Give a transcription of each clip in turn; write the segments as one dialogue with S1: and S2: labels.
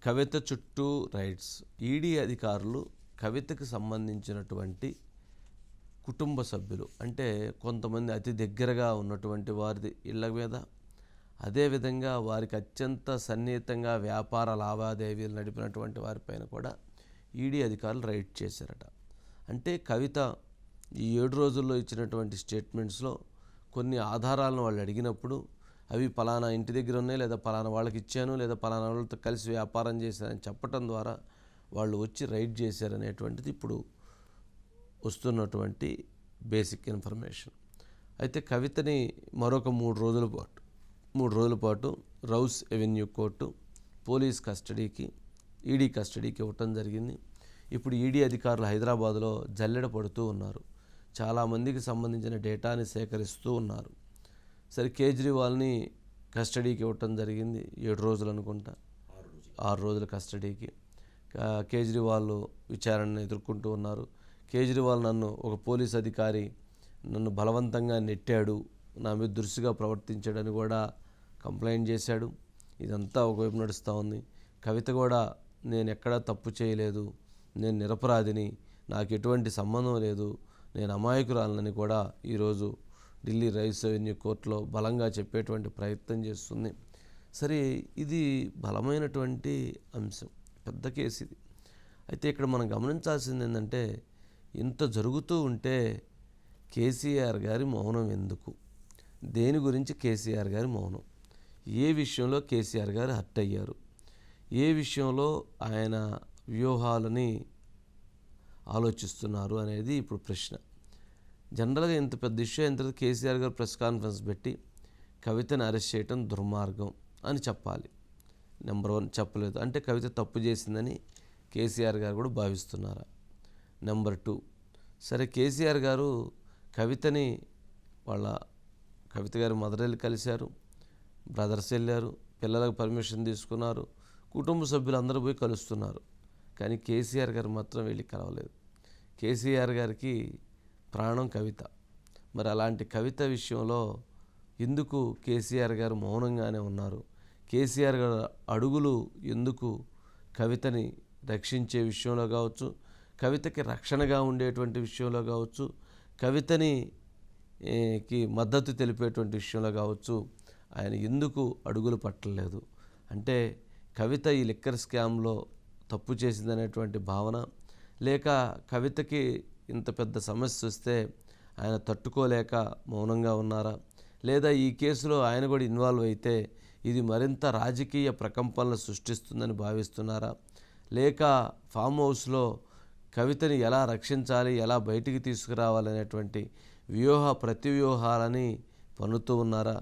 S1: కవిత చుట్టూ rights. ED అధికారులు కవితకు సంబంధించినటువంటి కుటుంబ సభ్యులు అంటే కొంతమంది అతి దగ్గరగా ఉన్నటువంటి వారి ఇళ్ల మీద, అదేవిధంగా వారికి అత్యంత సన్నిహితంగా వ్యాపార లావాదేవీలు నడిపినటువంటి వారిపైన కూడా ఈడీ అధికారులు రైడ్ చేశారట. అంటే కవిత ఈ 7 రోజుల్లో ఇచ్చినటువంటి స్టేట్మెంట్స్లో కొన్ని ఆధారాలను వాళ్ళు అడిగినప్పుడు అవి పలానా ఇంటి దగ్గర ఉన్నాయి, లేదా పలానా వాళ్ళకి ఇచ్చాను, లేదా పలానా వాళ్ళతో కలిసి వ్యాపారం చేశానని చెప్పటం ద్వారా వాళ్ళు వచ్చి రైడ్ చేశారనేటువంటిది ఇప్పుడు వస్తున్నటువంటి బేసిక్ ఇన్ఫర్మేషన్. అయితే కవితని మరొక 3 రోజుల పాటు రౌస్ ఎవెన్యూ కోర్టు పోలీస్ కస్టడీకి, ఈడీ కస్టడీకి ఇవ్వటం జరిగింది. ఇప్పుడు ఈడీ అధికారులు హైదరాబాద్లో జల్లెడ పడుతూ ఉన్నారు. చాలామందికి సంబంధించిన డేటాని సేకరిస్తూ ఉన్నారు. సరే, కేజ్రీవాల్ని కస్టడీకి ఇవ్వటం జరిగింది. 7 రోజులు అనుకుంటా, 6 రోజుల కస్టడీకి. కేజ్రీవాల్ విచారణను ఎదుర్కొంటూ ఉన్నారు. కేజ్రీవాల్ ఒక పోలీస్ అధికారి నన్ను బలవంతంగా నెట్టాడు, నా మీద దురుసుగా ప్రవర్తించాడని కూడా కంప్లైంట్ చేశాడు. ఇదంతా ఒకవైపు నడుస్తూ ఉంది. కవిత కూడా నేను ఎక్కడా తప్పు చేయలేదు, నేను నిరపరాధిని, నాకు ఎటువంటి సంబంధం లేదు, నేను అమాయకురాలని కూడా ఈరోజు ఢిల్లీ రైస్ ఎవెన్యూ కోర్టులో బలంగా చెప్పేటువంటి ప్రయత్నం చేస్తుంది. సరే, ఇది బలమైనటువంటి అంశం, పెద్ద కేసు ఇది. అయితే ఇక్కడ మనం గమనించాల్సింది ఏంటంటే, ఇంత జరుగుతూ ఉంటే కేసీఆర్ గారి మౌనం ఎందుకు? దేని గురించి కేసీఆర్ గారి మౌనం? ఏ విషయంలో కేసీఆర్ గారు హర్ట్ అయ్యారు? ఏ విషయంలో ఆయన వ్యూహాలని ఆలోచిస్తున్నారు అనేది ఇప్పుడు ప్రశ్న. జనరల్గా ఇంత పెద్ద ఇష్యూ అయిన తర్వాత కేసీఆర్ గారు ప్రెస్ కాన్ఫరెన్స్ పెట్టి కవితను అరెస్ట్ చేయడం దుర్మార్గం అని చెప్పాలి. నెంబర్ 1 చెప్పలేదు అంటే కవిత తప్పు చేసిందని కేసీఆర్ గారు కూడా భావిస్తున్నారా? నెంబర్ 2, సరే కేసీఆర్ గారు కవితని కవిత గారు మదర్ వెళ్ళి కలిశారు, బ్రదర్స్ వెళ్ళారు, పిల్లలకు పర్మిషన్ తీసుకున్నారు, కుటుంబ సభ్యులు అందరూ పోయి కలుస్తున్నారు. కానీ కేసీఆర్ గారు మాత్రం వెళ్ళి కలవలేదు. కేసీఆర్ గారికి ప్రాణం కవిత. మరి అలాంటి కవిత విషయంలో ఎందుకు కేసీఆర్ గారు మౌనంగానే ఉన్నారు? కేసీఆర్ గారు అడుగులు ఎందుకు కవితని రక్షించే విషయంలో కావచ్చు, కవితకి రక్షణగా ఉండేటువంటి విషయంలో కావచ్చు, కవితని మద్దతు తెలిపేటువంటి విషయంలో కావచ్చు ఆయన ఎందుకు అడుగులు పట్టలేదు? అంటే కవిత ఈ లిక్కర్ స్కామ్లో తప్పు చేసిందనేటువంటి భావన, లేక కవితకి ఇంత పెద్ద సమస్య వస్తే ఆయన తట్టుకోలేక మౌనంగా ఉన్నారా? లేదా ఈ కేసులో ఆయన కూడా ఇన్వాల్వ్ అయితే ఇది మరింత రాజకీయ ప్రకంపనలు సృష్టిస్తుందని భావిస్తున్నారా? లేక ఫామ్ హౌస్లో కవితని ఎలా రక్షించాలి, ఎలా బయటికి తీసుకురావాలనేటువంటి ప్రతివ్యూహాలని పన్నుతూ ఉన్నారా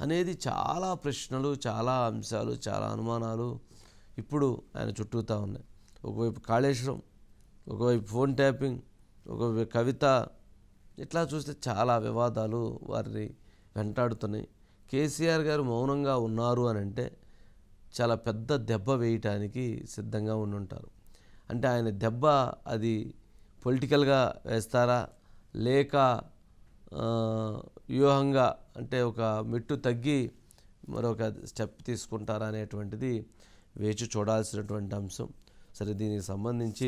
S1: అనేది చాలా ప్రశ్నలు, చాలా అంశాలు, చాలా అనుమానాలు ఇప్పుడు ఆయన చుట్టూతా ఉన్నాయి. ఒకవైపు కాళేశ్వరం, ఒకవైపు ఫోన్ ట్యాపింగ్, ఒకవైపు కవిత, ఇట్లా చూస్తే చాలా వివాదాలు వారిని వెంటాడుతున్నాయి. కేసీఆర్ గారు మౌనంగా ఉన్నారు అని అంటే చాలా పెద్ద దెబ్బ వేయటానికి సిద్ధంగా ఉంటారు. అంటే ఆయన దెబ్బ అది పొలిటికల్గా వేస్తారా, లేక వ్యూహంగా అంటే ఒక మెట్టు తగ్గి మరొక స్టెప్ తీసుకుంటారా అనేటువంటిది వేచి చూడాల్సినటువంటి అంశం. సరే, దీనికి సంబంధించి